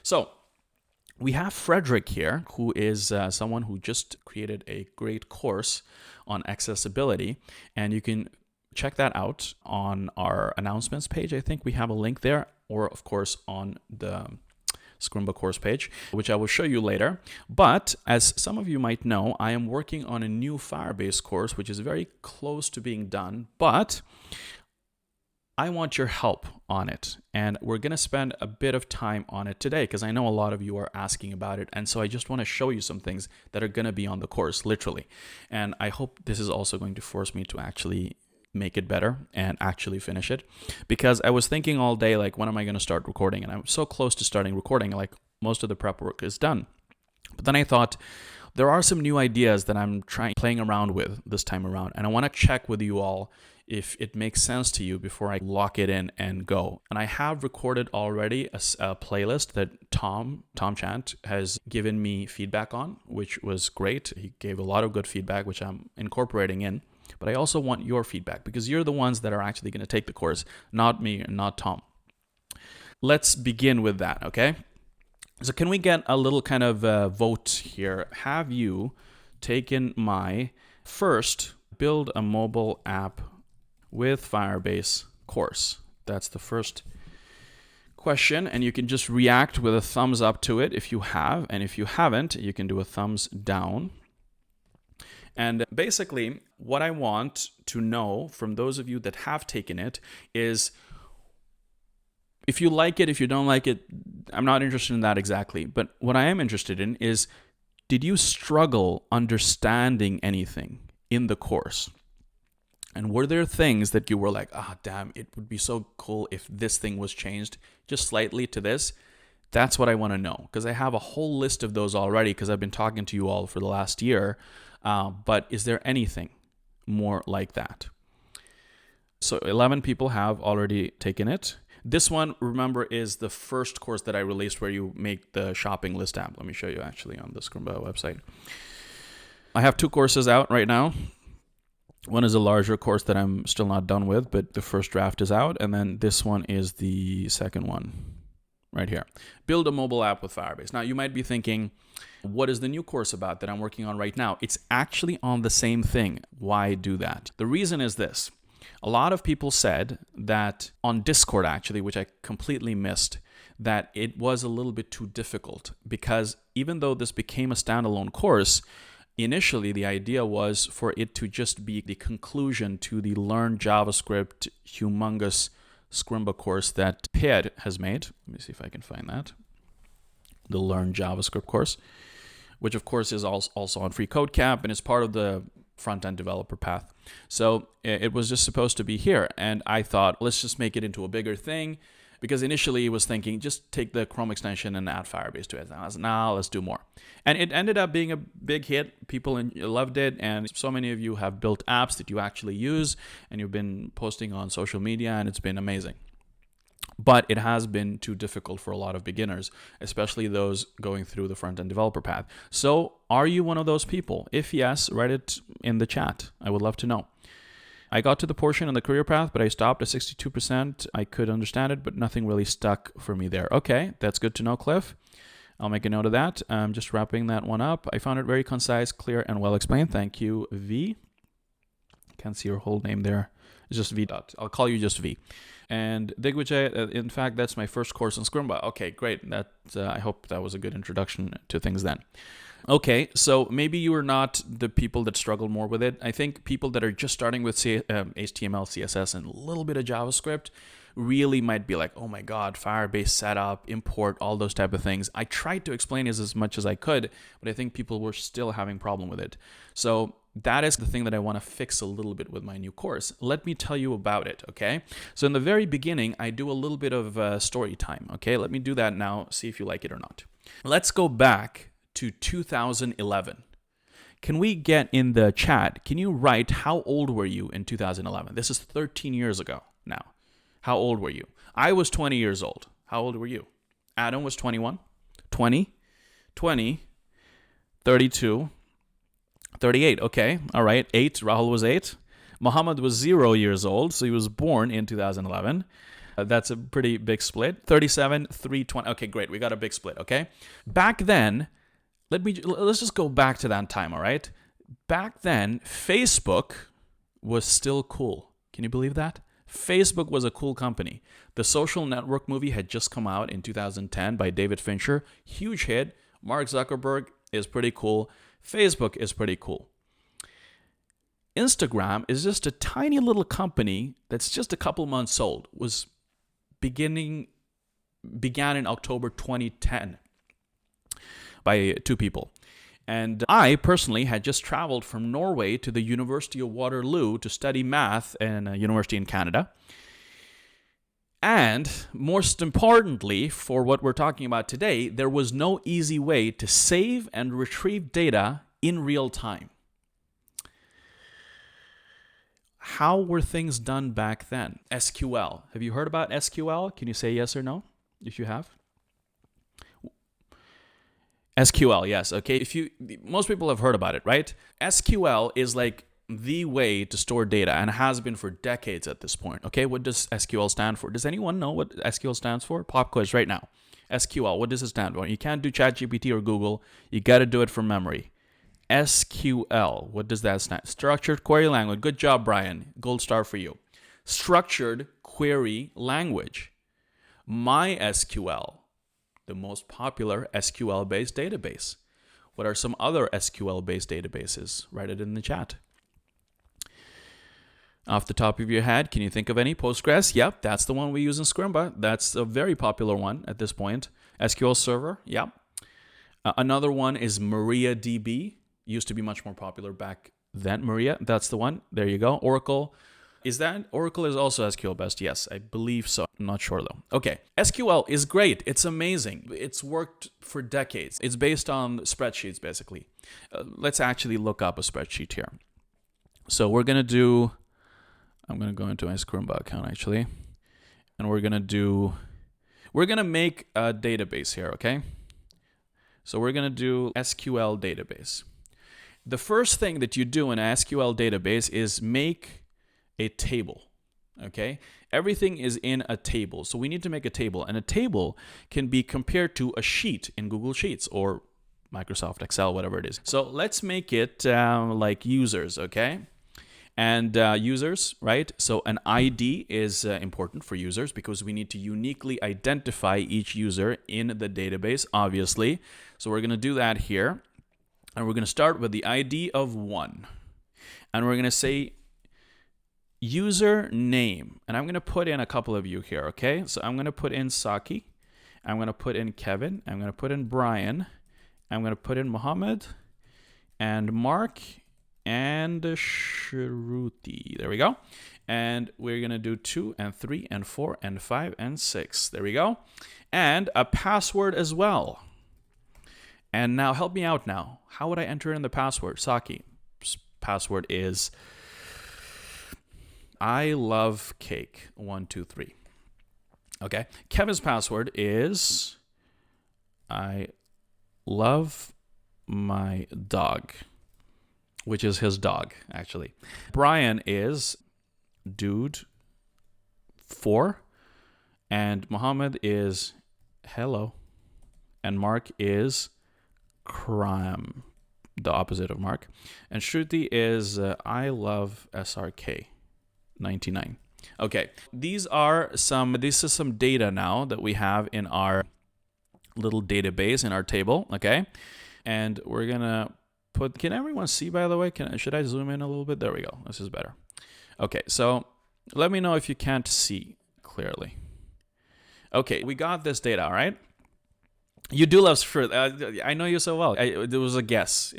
So we have Frederick here, who is someone who just created a great course on accessibility, and you can check that out on our announcements page. I think we have a link there, or of course on the Scrimba course page, which I will show you later. But as some of you might know, I am working on a new Firebase course, which is very close to being done, but I want your help on it. And we're going to spend a bit of time on it today because I know a lot of you are asking about it. And so I just want to show you some things that are going to be on the course, literally. And I hope this is also going to force me to actually make it better and actually finish it, because I was thinking all day, like, when am I going to start recording? And I'm so close to starting recording, like most of the prep work is done. But then I thought there are some new ideas that I'm playing around with this time around, and I want to check with you all if it makes sense to you before I lock it in and go. And I have recorded already a playlist that Tom Chant has given me feedback on, which was great. He gave a lot of good feedback, which I'm incorporating in. But I also want your feedback because you're the ones that are actually going to take the course, not me and not Tom. Let's begin with that, okay? So can we get a little kind of vote here? Have you taken my first build a mobile app with Firebase course? That's the first question, and you can just react with a thumbs up to it if you have, and if you haven't, you can do a thumbs down. And basically, what I want to know from those of you that have taken it is if you like it, if you don't like it, I'm not interested in that exactly. But what I am interested in is, did you struggle understanding anything in the course? And were there things that you were like, damn, it would be so cool if this thing was changed just slightly to this? That's what I want to know, because I have a whole list of those already because I've been talking to you all for the last year. But is there anything more like that? So 11 people have already taken it. This one, remember, is the first course that I released where you make the shopping list app. Let me show you actually on the Scrimba website. I have 2 courses out right now. One is a larger course that I'm still not done with, but the first draft is out. And then this one is the second one right here. Build a mobile app with Firebase. Now, you might be thinking, what is the new course about that I'm working on right now? It's actually on the same thing. Why do that? The reason is this. A lot of people said that on Discord, actually, which I completely missed, that it was a little bit too difficult because even though this became a standalone course, initially the idea was for it to just be the conclusion to the Learn JavaScript humongous Scrimba course that Ped has made. Let me see if I can find that. The Learn JavaScript course, which of course is also on Free Code Camp and is part of the front-end developer path. So it was just supposed to be here. And I thought, let's just make it into a bigger thing, because initially it was thinking, just take the Chrome extension and add Firebase to it. And I was, let's do more. And it ended up being a big hit. People loved it. And so many of you have built apps that you actually use, and you've been posting on social media, and it's been amazing. But it has been too difficult for a lot of beginners, especially those going through the front-end developer path. So are you one of those people? If yes, write it in the chat. I would love to know. I got to the portion on the career path, but I stopped at 62%. I could understand it, but nothing really stuck for me there. Okay, that's good to know, Cliff. I'll make a note of that. I'm just wrapping that one up. I found it very concise, clear, and well explained. Thank you, V. Can't see your whole name there. It's just V. I'll call you just V. And Digvijay, in fact, that's my first course on Scrimba. Okay, great. I hope that was a good introduction to things then. Okay, so maybe you are not the people that struggle more with it. I think people that are just starting with HTML, CSS, and a little bit of JavaScript really might be like, oh my God, Firebase setup, import, all those type of things. I tried to explain it as much as I could, but I think people were still having problem with it. So that is the thing that I want to fix a little bit with my new course. Let me tell you about it, okay? So in the very beginning, I do a little bit of story time, okay? Let me do that now, see if you like it or not. Let's go back to 2011. Can we get in the chat, can you write how old were you in 2011? This is 13 years ago now. How old were you? I was 20 years old. How old were you? Adam was 21, 20, 32, 38. Okay. All right. 8. Rahul was 8. Muhammad was 0 years old. So he was born in 2011. That's a pretty big split. 37, 320. Okay, great. We got a big split, okay? Back then, let's just go back to that time, all right? Back then, Facebook was still cool. Can you believe that? Facebook was a cool company. The Social Network movie had just come out in 2010 by David Fincher. Huge hit. Mark Zuckerberg is pretty cool. Facebook is pretty cool. Instagram is just a tiny little company that's just a couple months old. Began in October 2010 by two people. And I personally had just traveled from Norway to the University of Waterloo to study math in a university in Canada. And most importantly, for what we're talking about today, there was no easy way to save and retrieve data in real time. How were things done back then? SQL. Have you heard about SQL? Can you say yes or no if you have? SQL, yes. Okay. Most people have heard about it, right? SQL is like the way to store data and has been for decades at this point. Okay. What does SQL stand for? Does anyone know what SQL stands for? Pop quiz right now. SQL, what does it stand for? You can't do ChatGPT or Google. You got to do it from memory. SQL, what does that stand for? Structured Query Language. Good job, Brian. Gold star for you. Structured Query Language. MySQL. The most popular SQL-based database. What are some other SQL-based databases? Write it in the chat. Off the top of your head, can you think of any? Postgres? Yep, that's the one we use in Scrimba. That's a very popular one at this point. SQL Server? Yep. Another one is MariaDB. Used to be much more popular back then. Maria, that's the one. There you go. Oracle. Oracle is also SQL best? Yes, I believe so. I'm not sure though. Okay, SQL is great. It's amazing. It's worked for decades. It's based on spreadsheets, basically. Let's actually look up a spreadsheet here. So I'm going to go into my Scrimba account actually, and we're going to make a database here, okay? So we're going to do SQL database. The first thing that you do in an SQL database is make a table, okay? Everything is in a table, so we need to make a table, and a table can be compared to a sheet in Google Sheets or Microsoft Excel, whatever it is. So let's make it like users, okay? And users, right? So an ID is important for users because we need to uniquely identify each user in the database, obviously. So we're going to do that here, and we're going to start with the ID of 1, and we're going to say user name, and I'm going to put in a couple of you here, okay? So I'm going to put in Saki, I'm going to put in Kevin, I'm going to put in Brian, I'm going to put in Mohammed, and Mark, and Shruti. There we go. And we're going to do 2 and 3 and 4 and 5 and 6. There we go. And a password as well. And now help me out now. How would I enter in the password? Saki. Password is I love cake. 1, 2, 3. Okay. Kevin's password is I love my dog, which is his dog, actually. Brian is dude 4, and Mohammed is hello, and Mark is crime, the opposite of Mark, and Shruti is I love SRK 99. Okay, this is some data now that we have in our little database in our table, okay? And we're gonna can everyone see, by the way? Should I zoom in a little bit? There we go. This is better. Okay, so let me know if you can't see clearly. Okay, we got this data, all right? You do love fruit. I know you so well. It was a guess.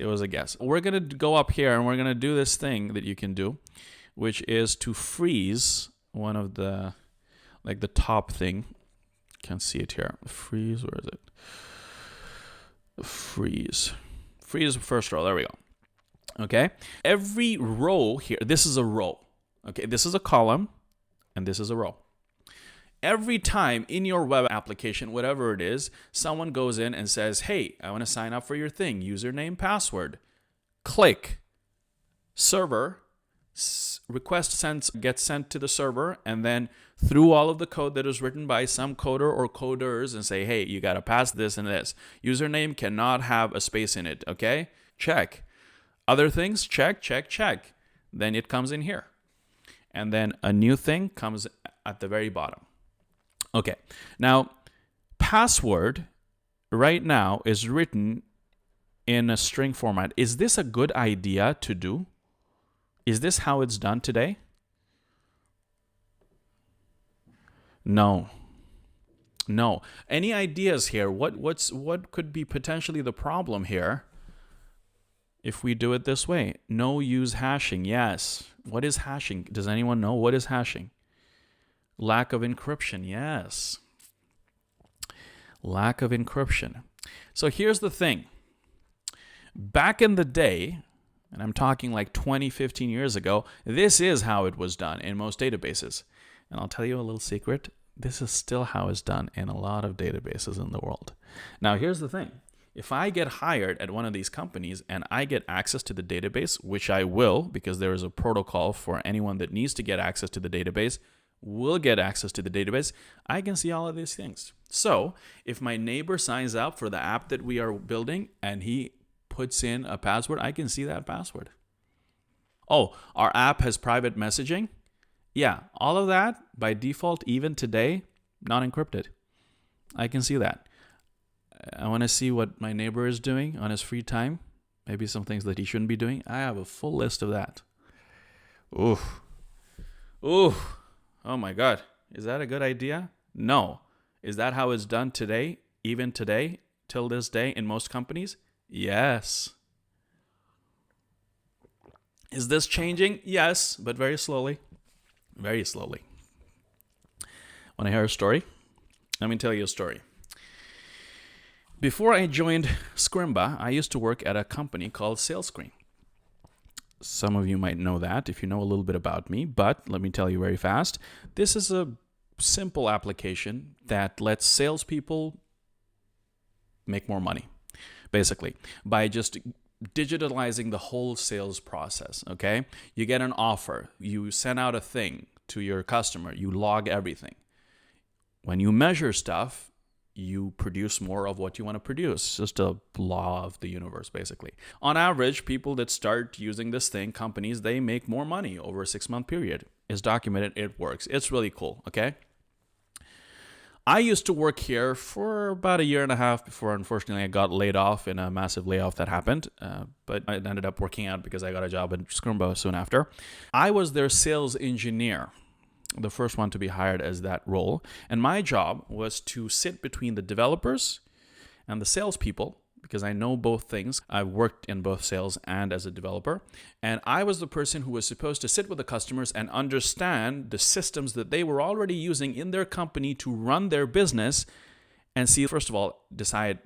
We're going to go up here and we're going to do this thing that you can do, which is to freeze one of the, like the top thing. Can't see it here. Freeze, where is it? Freeze first row. There we go. Okay. Every row here, this is a row. Okay. This is a column and this is a row. Every time in your web application, whatever it is, someone goes in and says, hey, I want to sign up for your thing. Username, password. Click. Server. request gets sent to the server, and then through all of the code that is written by some coder or coders and say, hey, you got to pass this and this. Username cannot have a space in it, okay? Check. Other things, check, check, check. Then it comes in here. And then a new thing comes at the very bottom. Okay, now password right now is written in a string format. Is this a good idea to do? Is this how it's done today? No. No. Any ideas here? What could be potentially the problem here if we do it this way? No use hashing. Yes. What is hashing? Does anyone know what is hashing? Lack of encryption. Yes. Lack of encryption. So here's the thing. Back in the day, and I'm talking like 20, 15 years ago, this is how it was done in most databases. And I'll tell you a little secret. This is still how it's done in a lot of databases in the world. Now, here's the thing. If I get hired at one of these companies and I get access to the database, which I will, because there is a protocol for anyone that needs to get access to the database, will get access to the database, I can see all of these things. So if my neighbor signs up for the app that we are building and he puts in a password, I can see that password. Oh, our app has private messaging. Yeah, all of that by default, even today, not encrypted. I can see that. I want to see what my neighbor is doing on his free time. Maybe some things that he shouldn't be doing. I have a full list of that. Ooh. Ooh. Oh my God. Is that a good idea? No. Is that how it's done today? Even today? Till this day in most companies? Yes. Is this changing? Yes, but very slowly. Very slowly. Want to hear a story? Let me tell you a story. Before I joined Scrimba, I used to work at a company called SalesScreen. Some of you might know that if you know a little bit about me, but let me tell you very fast. This is a simple application that lets salespeople make more money, basically, by just digitalizing the whole sales process, okay? You get an offer, you send out a thing to your customer, you log everything. When you measure stuff, you produce more of what you want to produce. It's just a law of the universe, basically. On average, people that start using this thing, companies, they make more money over a 6-month period. It's documented, it works. It's really cool, okay? I used to work here for about 1.5 years before, unfortunately, I got laid off in a massive layoff that happened. But it ended up working out because I got a job at Scrimba soon after. I was their sales engineer, the first one to be hired as that role. And my job was to sit between the developers and the salespeople, because I know both things. I've worked in both sales and as a developer. And I was the person who was supposed to sit with the customers and understand the systems that they were already using in their company to run their business and see, first of all, decide,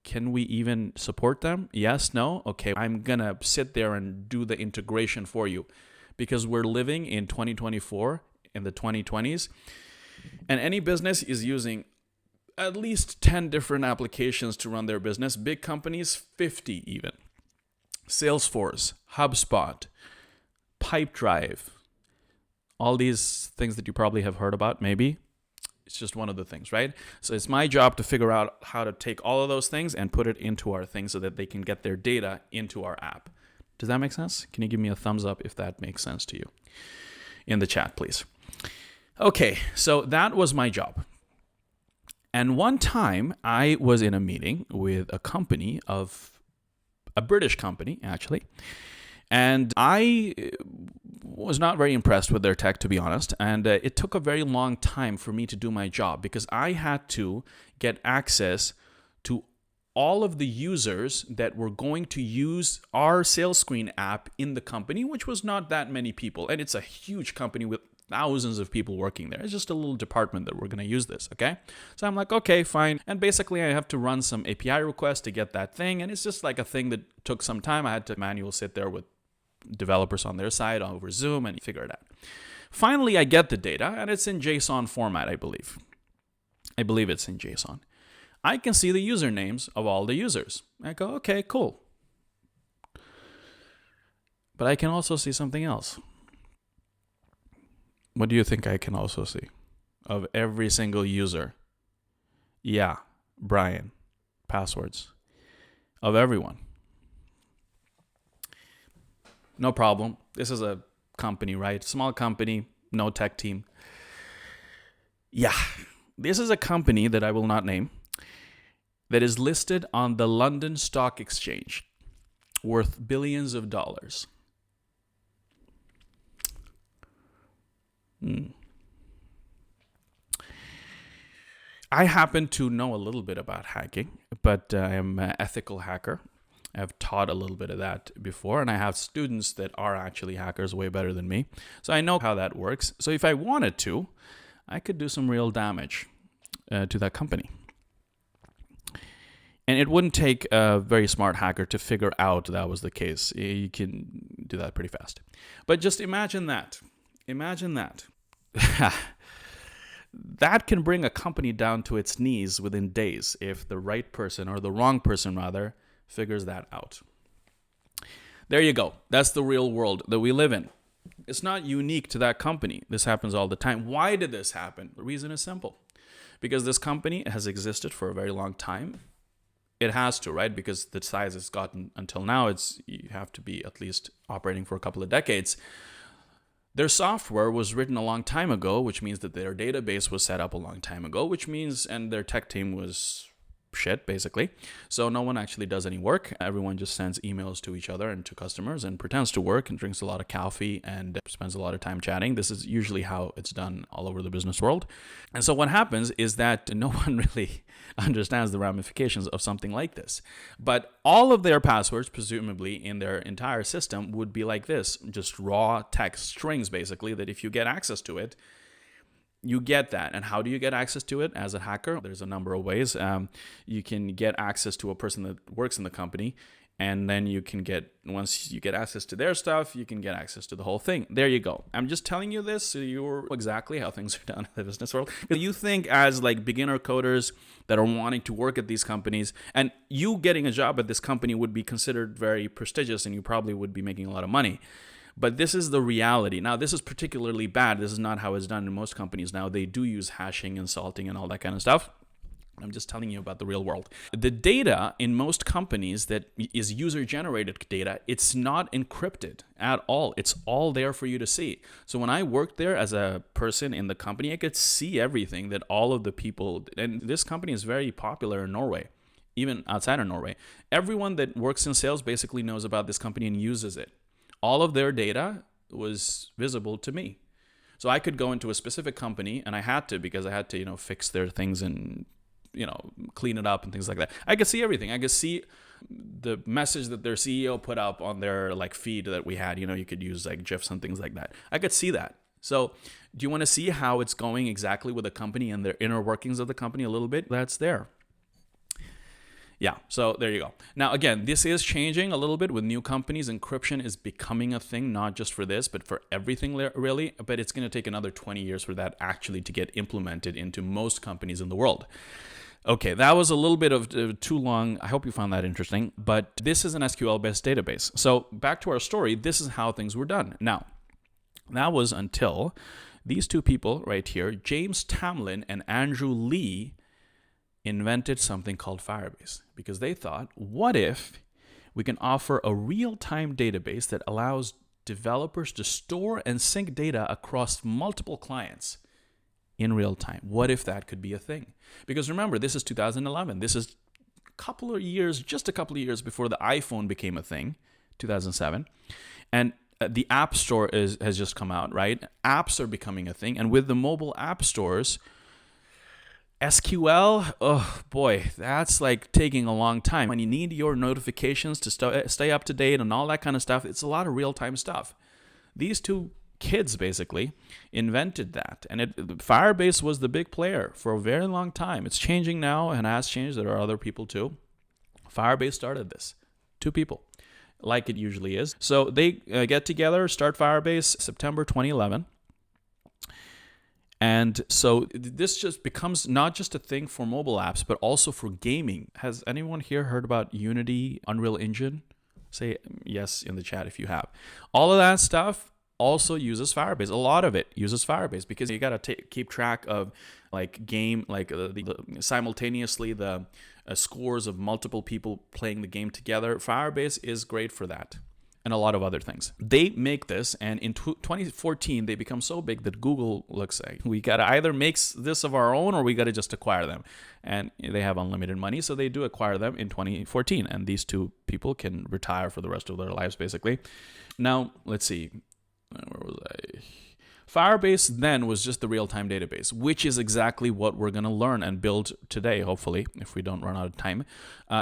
can we even support them? Yes, no? Okay, I'm going to sit there and do the integration for you, because we're living in 2024, in the 2020s, and any business is using at least 10 different applications to run their business. Big companies, 50 even. Salesforce, HubSpot, Pipedrive, all these things that you probably have heard about, maybe. It's just one of the things, right? So it's my job to figure out how to take all of those things and put it into our thing so that they can get their data into our app. Does that make sense? Can you give me a thumbs up if that makes sense to you? In the chat, please. Okay, so that was my job. And one time I was in a meeting with a company of a British company, actually, and I was not very impressed with their tech, to be honest. And it took a very long time for me to do my job because I had to get access to all of the users that were going to use our SalesScreen app in the company, which was not that many people. And it's a huge company with thousands of people working there. It's just a little department that we're going to use this, okay? So I'm like, okay, fine. And basically I have to run some API requests to get that thing. And it's just like a thing that took some time. I had to manually sit there with developers on their side over Zoom and figure it out. Finally, I get the data and it's in JSON format, I believe. I believe it's in JSON. I can see the usernames of all the users. I go, okay, cool. But I can also see something else. What do you think I can also see? Of every single user. Yeah, Brian. Passwords. Of everyone. No problem. This is a company, right? Small company, no tech team. Yeah, this is a company that I will not name that is listed on the London Stock Exchange, worth billions of dollars. I happen to know a little bit about hacking, but I am an ethical hacker. I've taught a little bit of that before, and I have students that are actually hackers way better than me. So I know how that works. So if I wanted to, I could do some real damage to that company. And it wouldn't take a very smart hacker to figure out that was the case. You can do that pretty fast. But just imagine that. Imagine that. That can bring a company down to its knees within days if the right person, or the wrong person rather, figures that out. There you go. That's the real world that we live in. It's not unique to that company. This happens all the time. Why did this happen? The reason is simple. Because this company has existed for a very long time. It has to, right? Because the size it's gotten until now, you have to be at least operating for a couple of decades. Their software was written a long time ago, which means that their database was set up a long time ago, and their tech team was shit, basically. So no one actually does any work. Everyone just sends emails to each other and to customers and pretends to work and drinks a lot of coffee and spends a lot of time chatting. This is usually how it's done all over the business world. And so what happens is that no one really understands the ramifications of something like this. But all of their passwords, presumably in their entire system, would be like this, just raw text strings, basically, that if you get access to it, you get that. And how do you get access to it as a hacker? There's a number of ways. You can get access to a person that works in the company, and then once you get access to their stuff, you can get access to the whole thing. There you go. I'm just telling you this so you're exactly how things are done in the business world. You think as like beginner coders that are wanting to work at these companies, and you getting a job at this company would be considered very prestigious, and you probably would be making a lot of money. But this is the reality. Now, this is particularly bad. This is not how it's done in most companies now. They do use hashing and salting and all that kind of stuff. I'm just telling you about the real world. The data in most companies that is user-generated data, it's not encrypted at all. It's all there for you to see. So when I worked there as a person in the company, I could see everything that all of the people, and this company is very popular in Norway, even outside of Norway. Everyone that works in sales basically knows about this company and uses it. All of their data was visible to me. So I could go into a specific company, and I had to, because I had to, fix their things and, clean it up and things like that. I could see everything. I could see the message that their CEO put up on their feed that we had. You could use GIFs and things like that. I could see that. So do you want to see how it's going exactly with the company and their inner workings of the company a little bit? That's there. Yeah, so there you go. Now, again, this is changing a little bit with new companies. Encryption is becoming a thing, not just for this, but for everything really. But it's going to take another 20 years for that actually to get implemented into most companies in the world. Okay, that was a little bit of too long. I hope you found that interesting. But this is an SQL-based database. So back to our story, this is how things were done. Now, that was until these two people right here, James Tamlin and Andrew Lee, invented something called Firebase, because they thought, what if we can offer a real-time database that allows developers to store and sync data across multiple clients in real time? What if that could be a thing? Because remember, this is 2011. This is just a couple of years before the iPhone became a thing, 2007. And the App Store has just come out, right? Apps are becoming a thing. And with the mobile app stores, SQL, oh boy, that's taking a long time. When you need your notifications to stay up to date and all that kind of stuff, it's a lot of real-time stuff. These two kids basically invented that, and Firebase was the big player for a very long time. It's changing now and has changed. There are other people too. Firebase started this. Two people, like it usually is. So they get together, start Firebase, September 2011. And so this just becomes not just a thing for mobile apps, but also for gaming. Has anyone here heard about Unity, Unreal Engine? Say yes in the chat if you have. All of that stuff also uses Firebase. A lot of it uses Firebase because you got to keep track of like simultaneously the scores of multiple people playing the game together. Firebase is great for that. And a lot of other things. They make this, and in 2014, they become so big that Google looks like, we got to either make this of our own or we got to just acquire them. And they have unlimited money, so they do acquire them in 2014. And these two people can retire for the rest of their lives, basically. Now, let's see. Where was I? Firebase then was just the real-time database, which is exactly what we're going to learn and build today, hopefully, if we don't run out of time.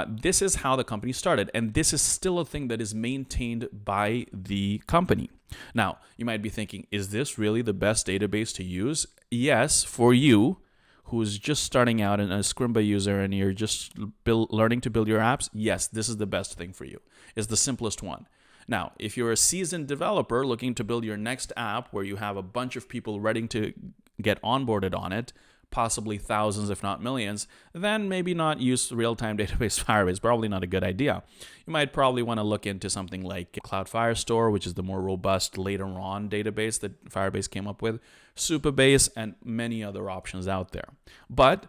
This is how the company started, and this is still a thing that is maintained by the company. Now, you might be thinking, is this really the best database to use? Yes, for you, who's just starting out and a Scrimba user and you're just learning to build your apps. Yes, this is the best thing for you. It's the simplest one. Now, if you're a seasoned developer looking to build your next app where you have a bunch of people ready to get onboarded on it, possibly thousands if not millions, then maybe not use real-time database Firebase. Probably not a good idea. You might probably want to look into something like Cloud Firestore, which is the more robust later on database that Firebase came up with, Supabase, and many other options out there. But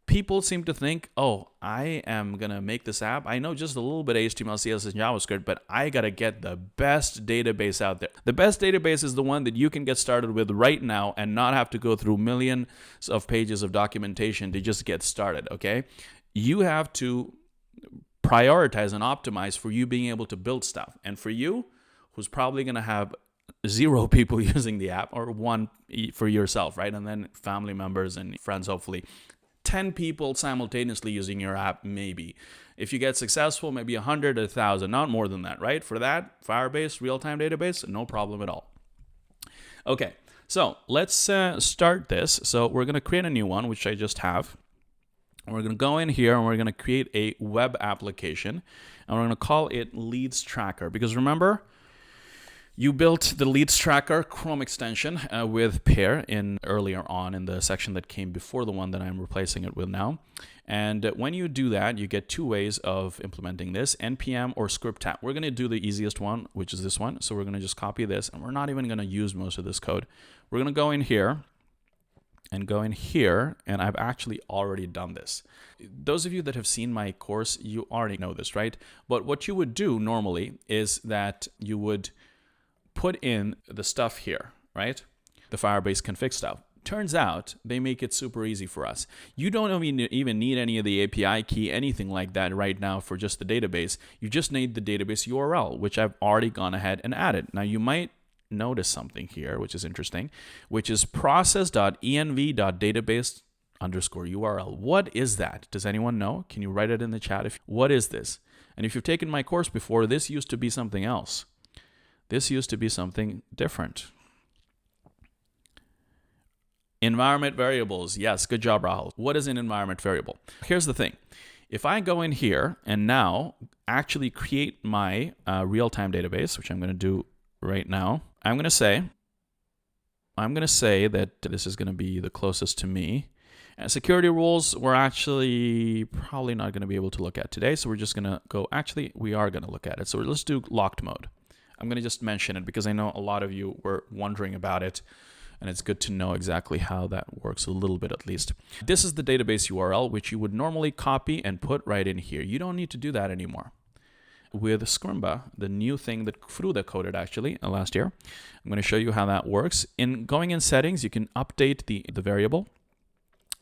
people seem to think, oh, I am going to make this app. I know just a little bit of HTML, CSS, and JavaScript, but I got to get the best database out there. The best database is the one that you can get started with right now and not have to go through millions of pages of documentation to just get started, okay? You have to prioritize and optimize for you being able to build stuff. And for you, who's probably going to have 0 people using the app, or 1 for yourself, right? And then family members and friends, hopefully. 10 people simultaneously using your app, maybe. If you get successful, maybe 100, 1,000, not more than that, right? For that, Firebase, real-time database, no problem at all. Okay, so let's start this. So we're going to create a new one, which I just have. We're going to go in here and we're going to create a web application. And we're going to call it Leads Tracker. Because remember, you built the Leads Tracker Chrome extension with Pair earlier on in the section that came before the one that I'm replacing it with now. And when you do that, you get 2 ways of implementing this, NPM or script tab. We're going to do the easiest one, which is this one. So we're going to just copy this, and we're not even going to use most of this code. We're going to go in here, and I've actually already done this. Those of you that have seen my course, you already know this, right? But what you would do normally is that you would put in the stuff here, right? The Firebase config stuff. Turns out they make it super easy for us. You don't even need any of the API key, anything like that right now for just the database. You just need the database URL, which I've already gone ahead and added. Now you might notice something here, which is interesting, which is process.env.database_URL. What is that? Does anyone know? Can you write it in the chat? What is this? And if you've taken my course before, this used to be something else. This used to be something different. Environment variables. Yes, good job, Rahul. What is an environment variable? Here's the thing. If I go in here and now actually create my real-time database, which I'm going to do right now, I'm going to say that this is going to be the closest to me. And security rules, we're actually probably not going to be able to look at today. So we're just going to go, actually, we are going to look at it. So let's do locked mode. I'm going to just mention it because I know a lot of you were wondering about it, and it's good to know exactly how that works a little bit at least. This is the database URL, which you would normally copy and put right in here. You don't need to do that anymore. With Scrimba, the new thing that Fruda coded actually last year, I'm going to show you how that works. Going in settings, you can update the variable.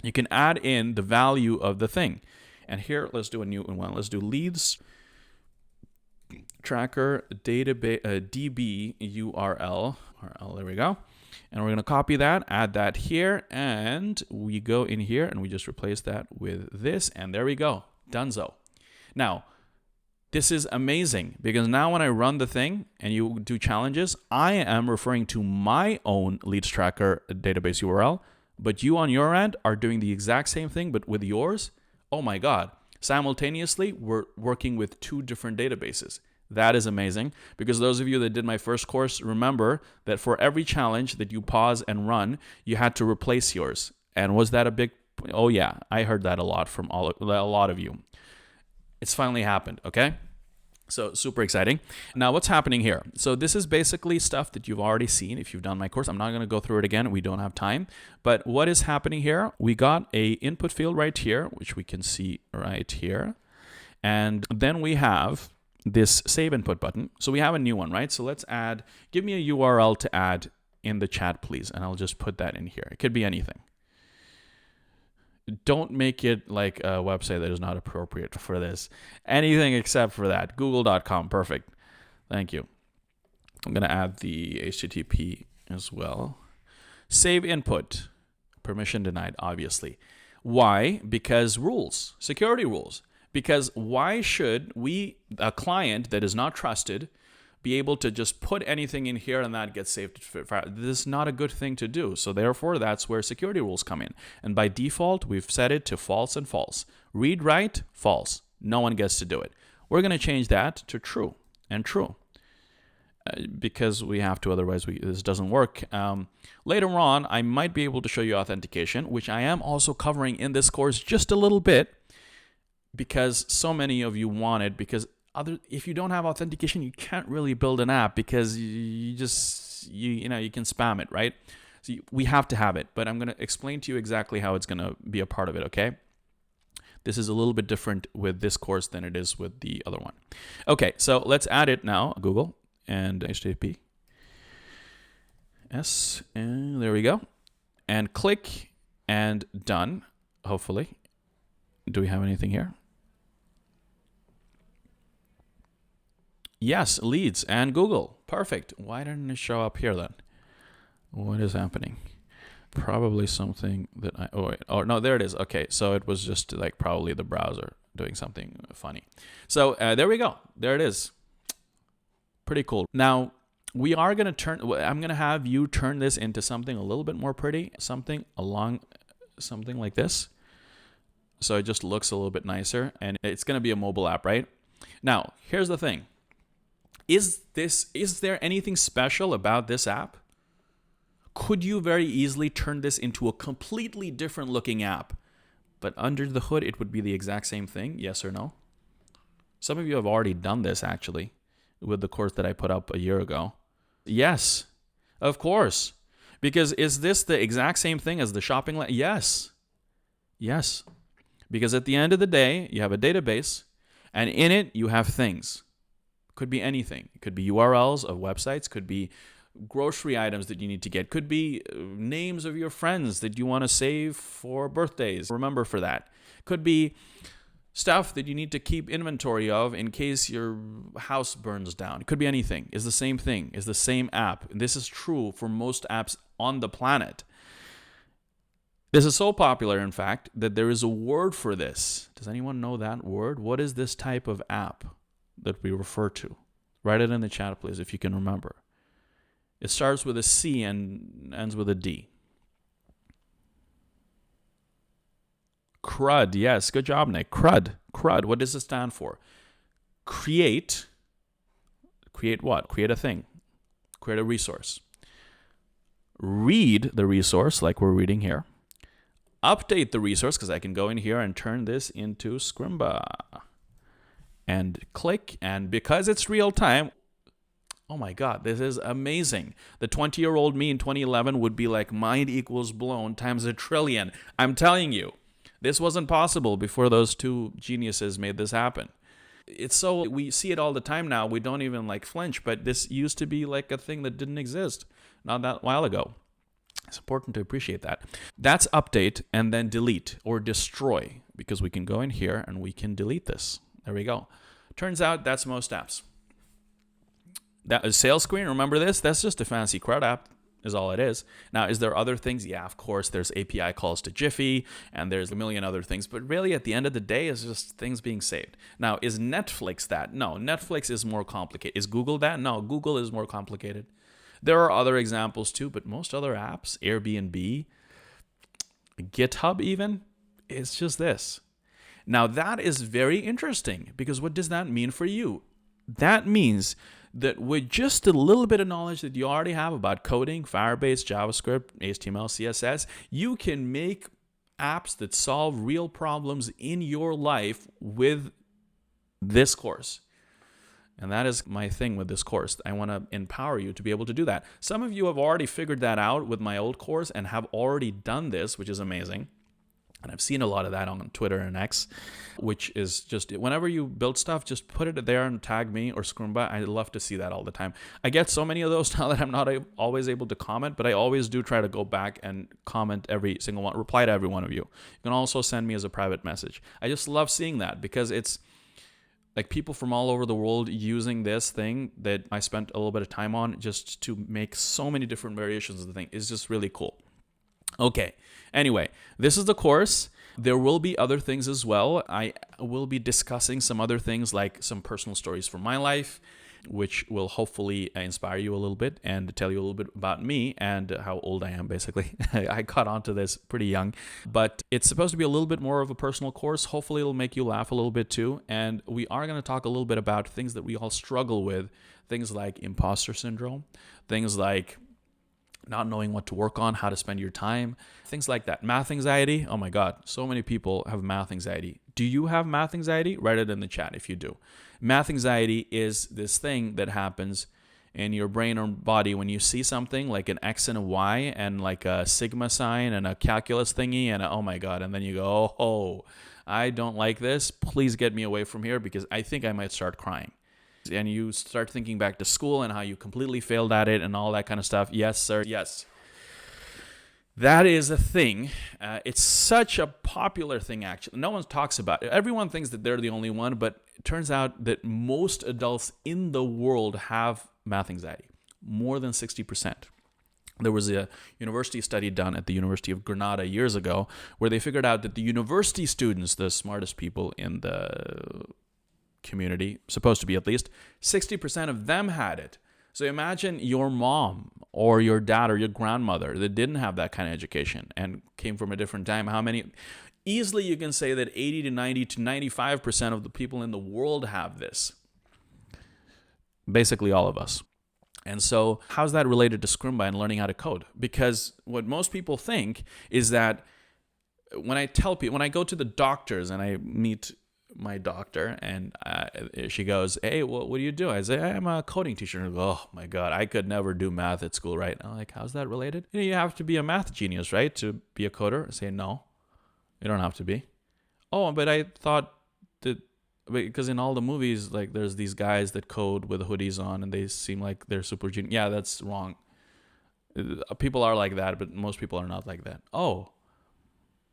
You can add in the value of the thing. And here, let's do a new one. Let's do Leads Tracker database DB URL. There we go. And we're going to copy that, add that here, and we go in here and we just replace that with this, and there we go. Donezo. Now, this is amazing because now when I run the thing and you do challenges, I am referring to my own Leads Tracker database URL, but you on your end are doing the exact same thing, but with yours. Oh my God. Simultaneously, we're working with 2 different databases. That is amazing because those of you that did my first course, remember that for every challenge that you pause and run, you had to replace yours. And was that a big, oh yeah, I heard that a lot from a lot of you. It's finally happened, okay? So super exciting. Now what's happening here? So this is basically stuff that you've already seen if you've done my course. I'm not going to go through it again. We don't have time. But what is happening here? We got a input field right here, which we can see right here. And then we have this save input button. So we have a new one, right? So let's add, give me a URL to add in the chat, please. And I'll just put that in here. It could be anything. Don't make it like a website that is not appropriate for this. Anything except for that. Google.com. Perfect. Thank you. I'm going to add the HTTP as well. Save input. Permission denied, obviously. Why? Because rules. Security rules. Because why should we, a client that is not trusted, be able to just put anything in here and that gets saved? This is not a good thing to do. So therefore, that's where security rules come in. And by default, we've set it to false and false. Read, write, false. No one gets to do it. We're going to change that to true and true. Because we have to, otherwise this doesn't work. Later on, I might be able to show you authentication, which I am also covering in this course just a little bit, because so many of you want it. Because if you don't have authentication, you can't really build an app, because you can spam it, right? So we have to have it, but I'm going to explain to you exactly how it's going to be a part of it, okay? This is a little bit different with this course than it is with the other one. Okay, so let's add it now, Google and HTTP. Yes, and there we go. And click and done, hopefully. Do we have anything here? Yes, leads and Google. Perfect. Why didn't it show up here then? What is happening? Probably something that oh no, there it is. Okay, so it was just like probably the browser doing something funny. So there we go. There it is. Pretty cool. Now we are going to I'm going to have you turn this into something a little bit more pretty, something like this. So it just looks a little bit nicer, and it's going to be a mobile app, right? Now, here's the thing. Is there anything special about this app? Could you very easily turn this into a completely different looking app, but under the hood it would be the exact same thing? Yes or no? Some of you have already done this actually with the course that I put up a year ago. Yes, of course. Because is this the exact same thing as the shopping list? Yes. Yes. Because at the end of the day, you have a database, and in it you have things. Could be anything. It could be URLs of websites, could be grocery items that you need to get, could be names of your friends that you want to save for birthdays. Remember for that. Could be stuff that you need to keep inventory of in case your house burns down. It could be anything. It's the same thing. It's the same app. And this is true for most apps on the planet. This is so popular, in fact, that there is a word for this. Does anyone know that word? What is this type of app that we refer to? Write it in the chat, please, if you can remember. It starts with a C and ends with a D. CRUD. Yes, good job, Nick. CRUD. CRUD. What does it stand for? Create what? Create a thing. Create a resource. Read the resource, like we're reading here. Update the resource, because I can go in here and turn this into Scrimba. And click, and because it's real time, oh my God, this is amazing. The 20-year-old me in 2011 would be like mind equals blown times a trillion. I'm telling you, this wasn't possible before those two geniuses made this happen. It's so, we see it all the time now. We don't even like flinch, but this used to be like a thing that didn't exist not that while ago. It's important to appreciate that. That's update and then delete or destroy, because we can go in here and we can delete this. There we go. Turns out that's most apps. That is sales screen. Remember this? That's just a fancy CRUD app is all it is. Now, is there other things? Yeah, of course. There's API calls to Jiffy, and there's a million other things. But really, at the end of the day, it's just things being saved. Now, is Netflix that? No, Netflix is more complicated. Is Google that? No, Google is more complicated. There are other examples too, but most other apps, Airbnb, GitHub even, it's just this. Now, that is very interesting, because what does that mean for you? That means that with just a little bit of knowledge that you already have about coding, Firebase, JavaScript, HTML, CSS, you can make apps that solve real problems in your life with this course. And that is my thing with this course. I want to empower you to be able to do that. Some of you have already figured that out with my old course and have already done this, which is amazing. And I've seen a lot of that on Twitter and X, which is just whenever you build stuff, just put it there and tag me or Scrimba. I love to see that all the time. I get so many of those now that I'm not always able to comment, but I always do try to go back and comment every single one, reply to every one of you. You can also send me as a private message. I just love seeing that because it's like people from all over the world using this thing that I spent a little bit of time on just to make so many different variations of the thing. It's just really cool. Okay. Anyway, this is the course. There will be other things as well. I will be discussing some other things like some personal stories from my life, which will hopefully inspire you a little bit and tell you a little bit about me and how old I am, basically. I got onto this pretty young, but it's supposed to be a little bit more of a personal course. Hopefully it'll make you laugh a little bit too. And we are going to talk a little bit about things that we all struggle with, things like imposter syndrome, things like not knowing what to work on, how to spend your time, things like that. Math anxiety. Oh my God, so many people have math anxiety. Do you have math anxiety? Write it in the chat if you do. Math anxiety is this thing that happens in your brain or body when you see something like an X and a Y and like a sigma sign and a calculus thingy and oh my God, and then you go, oh, I don't like this. Please get me away from here because I think I might start crying. And you start thinking back to school and how you completely failed at it and all that kind of stuff. Yes, sir. Yes. That is a thing. It's such a popular thing, actually. No one talks about it. Everyone thinks that they're the only one, but it turns out that most adults in the world have math anxiety, more than 60%. There was a university study done at the University of Granada years ago where they figured out that the university students, the smartest people in the community, supposed to be at least, 60% of them had it. So imagine your mom or your dad or your grandmother that didn't have that kind of education and came from a different time. How many? Easily you can say that 80 to 90 to 95% of the people in the world have this. Basically all of us. And so how's that related to Scrimba and learning how to code? Because what most people think is that when I tell people, when I go to the doctors and I meet my doctor and she goes, hey, what do you do? I say, I'm a coding teacher. And I go, oh my God, I could never do math at school, right? I'm like, how's that related? You have to be a math genius, right? To be a coder? I say, no, you don't have to be. Oh, but I thought that, because in all the movies, like there's these guys that code with hoodies on and they seem like they're super genius. Yeah, that's wrong. People are like that, but most people are not like that. Oh,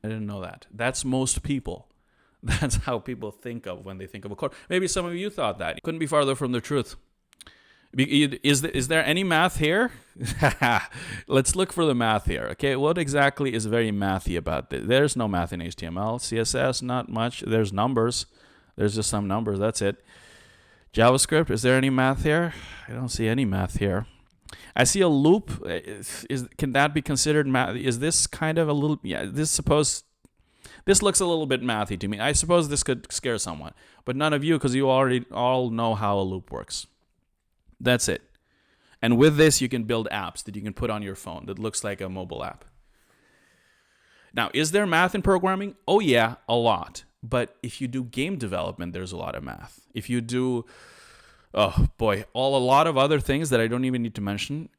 I didn't know that. That's most people. That's how people think of when they think of a code. Maybe some of you thought that. Couldn't be farther from the truth. Is there any math here? Let's look for the math here. Okay, what exactly is very mathy about this? There's no math in HTML. CSS, not much. There's numbers. There's just some numbers. That's it. JavaScript, is there any math here? I don't see any math here. I see a loop. Can that be considered math? Is this kind of a little... Yeah, this looks a little bit mathy to me. I suppose this could scare someone, but none of you, because you already all know how a loop works. That's it. And with this, you can build apps that you can put on your phone that looks like a mobile app. Now, is there math in programming? Oh yeah, a lot. But if you do game development, there's a lot of math. If you do, oh boy, a lot of other things that I don't even need to mention,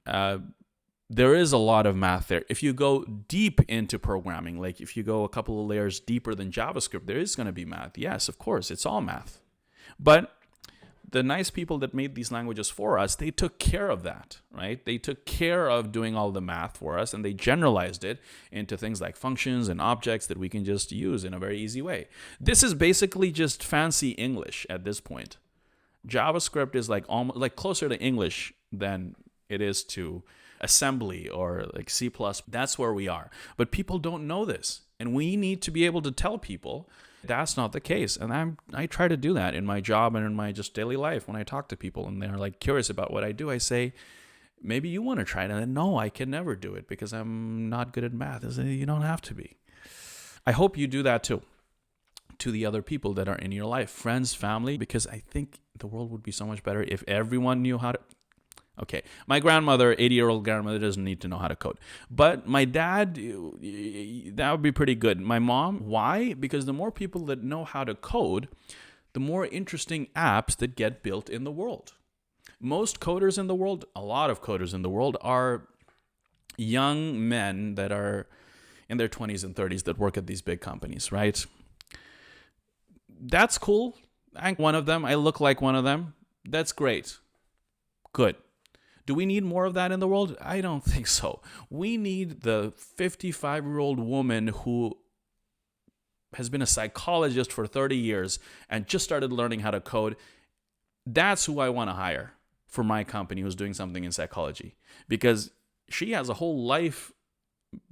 there is a lot of math there. If you go deep into programming, like if you go a couple of layers deeper than JavaScript, there is going to be math. Yes, of course, it's all math. But the nice people that made these languages for us, they took care of that, right? They took care of doing all the math for us, and they generalized it into things like functions and objects that we can just use in a very easy way. This is basically just fancy English at this point. JavaScript is like almost like closer to English than it is to assembly or like C++. That's where we are. But people don't know this. And we need to be able to tell people that's not the case. And I try to do that in my job and in my just daily life. When I talk to people and they're like curious about what I do, I say, maybe you want to try it. And then, no, I can never do it because I'm not good at math. I say, you don't have to be. I hope you do that too, to the other people that are in your life, friends, family, because I think the world would be so much better if everyone knew how to. Okay, my grandmother, 80-year-old grandmother, doesn't need to know how to code. But my dad, that would be pretty good. My mom, why? Because the more people that know how to code, the more interesting apps that get built in the world. Most coders in the world, a lot of coders in the world, are young men that are in their 20s and 30s that work at these big companies, right? That's cool. I'm one of them. I look like one of them. That's great. Good. Do we need more of that in the world? I don't think so. We need the 55-year-old woman who has been a psychologist for 30 years and just started learning how to code. That's who I want to hire for my company who's doing something in psychology, because she has a whole life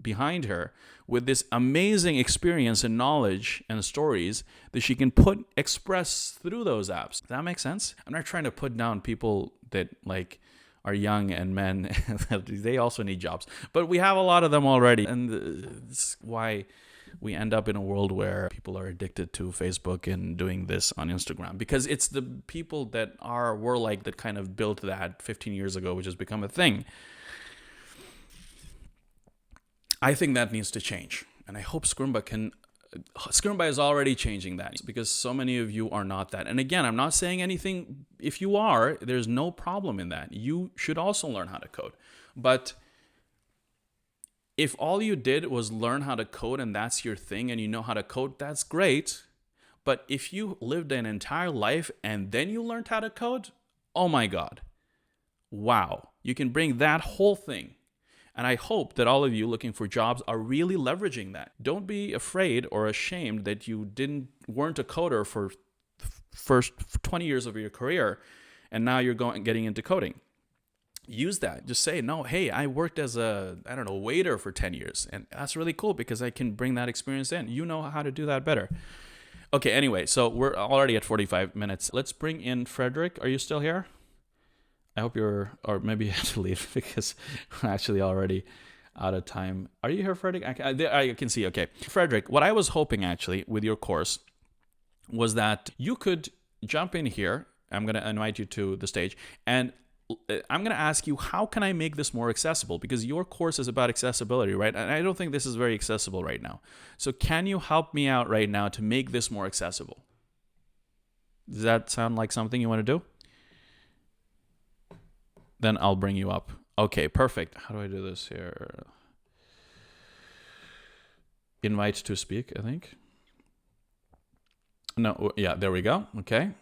behind her with this amazing experience and knowledge and stories that she can express through those apps. Does that make sense? I'm not trying to put down people that like are young and men. They also need jobs, but we have a lot of them already, and that's why we end up in a world where people are addicted to Facebook and doing this on Instagram, because it's the people that were like that kind of built that 15 years ago, which has become a thing. I think that needs to change, and I hope Scrimba can. Scrimba is already changing that, because so many of you are not that. And again, I'm not saying anything. If you are, there's no problem in that. You should also learn how to code. But if all you did was learn how to code and that's your thing and you know how to code, that's great. But if you lived an entire life and then you learned how to code, oh my God. Wow. You can bring that whole thing. And I hope that all of you looking for jobs are really leveraging that. Don't be afraid or ashamed that you weren't a coder for first 20 years of your career and now you're getting into coding. Use that. Just say, no, hey, I worked as a waiter for 10 years. And that's really cool because I can bring that experience in. You know how to do that better. Okay, anyway, so we're already at 45 minutes. Let's bring in Frederick. Are you still here? I hope or maybe you have to leave because we're actually already out of time. Are you here, Frederick? I can see. Okay. Frederick, what I was hoping actually with your course was that you could jump in here. I'm going to invite you to the stage and I'm going to ask you, how can I make this more accessible? Because your course is about accessibility, right? And I don't think this is very accessible right now. So can you help me out right now to make this more accessible? Does that sound like something you want to do? Then I'll bring you up. Okay, perfect. How do I do this here? Invite to speak, I think. No, yeah, there we go. Okay.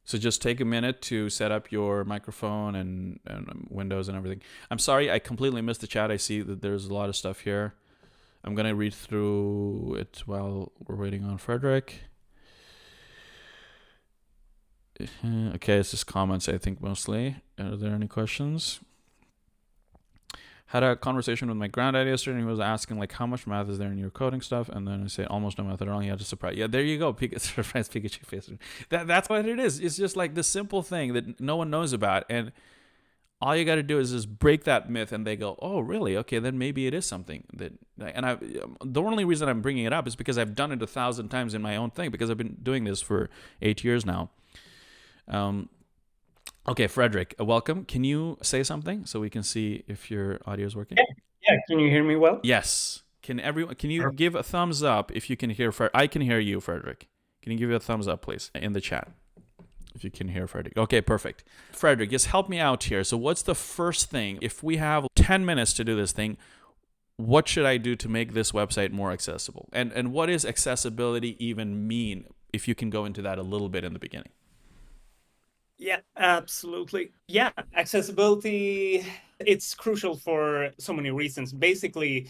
So just take a minute to set up your microphone and windows and everything. I'm sorry, I completely missed the chat. I see that there's a lot of stuff here. I'm going to read through it while we're waiting on Frederick. Okay, it's just comments, I think, mostly. Are there any questions? Had a conversation with my granddad yesterday, and he was asking, like, how much math is there in your coding stuff? And then I say, almost no math at all. He had to surprise. Yeah, there you go. Surprise Pikachu face. That's what it is. It's just like the simple thing that no one knows about. And all you got to do is just break that myth, and they go, oh, really? Okay, then maybe it is something. The only reason I'm bringing it up is because I've done it 1,000 times in my own thing, because I've been doing this for 8 years now. Okay, Frederick, welcome. Can you say something so we can see if your audio is working? Yeah. Can you hear me well? Yes. Can you give a thumbs up if you can hear I can hear you, Frederick. Can you give a thumbs up, please, in the chat if you can hear Frederick? Okay, perfect. Frederick, just help me out here. So what's the first thing? If we have 10 minutes to do this thing, what should I do to make this website more accessible? And what does accessibility even mean, if you can go into that a little bit in the beginning? Yeah, absolutely. Yeah, accessibility, it's crucial for so many reasons. Basically,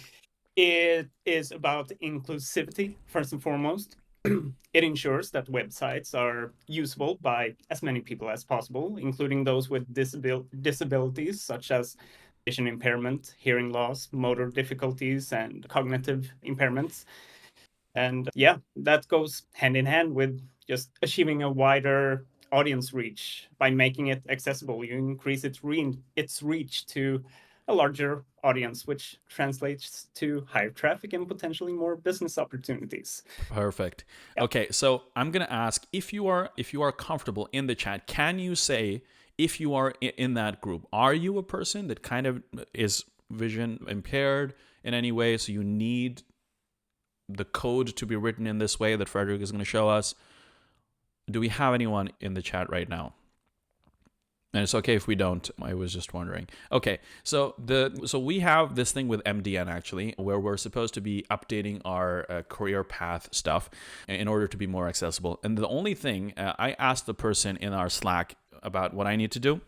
it is about inclusivity, first and foremost. It ensures that websites are usable by as many people as possible, including those with disabilities such as vision impairment, hearing loss, motor difficulties, and cognitive impairments. And yeah, that goes hand in hand with just achieving a wider audience reach. By making it accessible, you increase its reach to a larger audience, which translates to higher traffic and potentially more business opportunities. Perfect. Yep. Okay, so I'm gonna ask, if you are comfortable in the chat, can you say if you are in that group? Are you a person that kind of is vision impaired in any way, so you need the code to be written in this way that Frederick is going to show us. Do we have anyone in the chat right now? And it's okay if we don't. I was just wondering. Okay, so we have this thing with MDN actually, where we're supposed to be updating our career path stuff in order to be more accessible. And the only thing I asked the person in our Slack about what I need to do.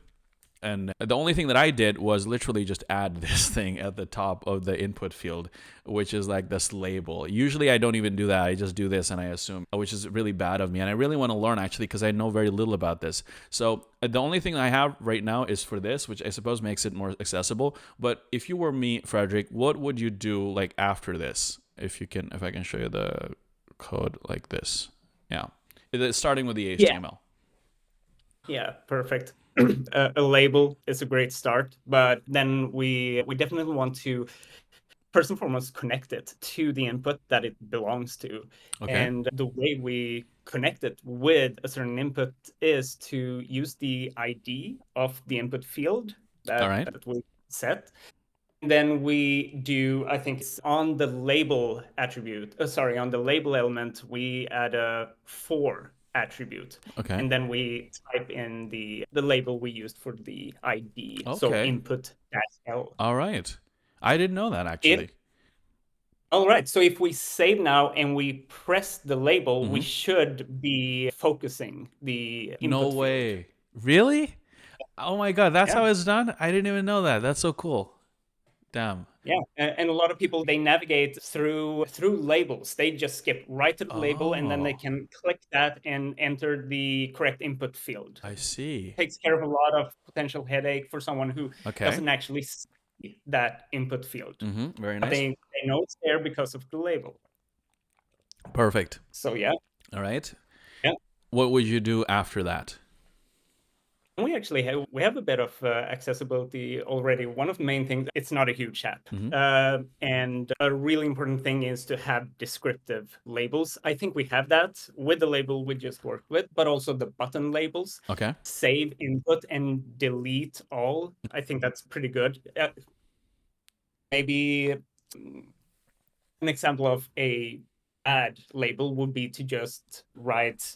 And the only thing that I did was literally just add this thing at the top of the input field, which is like this label. Usually I don't even do that. I just do this and I assume, which is really bad of me. And I really want to learn actually because I know very little about this. So the only thing I have right now is for this, which I suppose makes it more accessible. But if you were me, Frederick, what would you do like after this? If I can show you the code like this. Yeah. It's starting with the HTML. Yeah, perfect. A label is a great start, but then we definitely want to first and foremost connect it to the input that it belongs to. Okay. And the way we connect it with a certain input is to use the ID of the input field that we set. And then we do, I think it's on the label attribute, on the label element, we add a for attribute. Okay. And then we type in the label we used for the ID. Okay. So input -L. All right. I didn't know that actually. All right. So if we save now and we press the label, we should be focusing the input No way. field. Really? Oh my God. That's how it's done? I didn't even know that. That's so cool. Damn. Yeah, and a lot of people, they navigate through labels. They just skip right to the label and then they can click that and enter the correct input field. I see. It takes care of a lot of potential headache for someone who doesn't actually see that input field. Very nice. But they know it's there because of the label. Perfect. So yeah. All right. Yeah. What would you do after that? We actually have a bit of accessibility already. One of the main things, it's not a huge app. And a really important thing is to have descriptive labels. I think we have that with the label we just worked with, but also the button labels. Okay. Save input and delete all. I think that's pretty good. Maybe an example of a add label would be to just write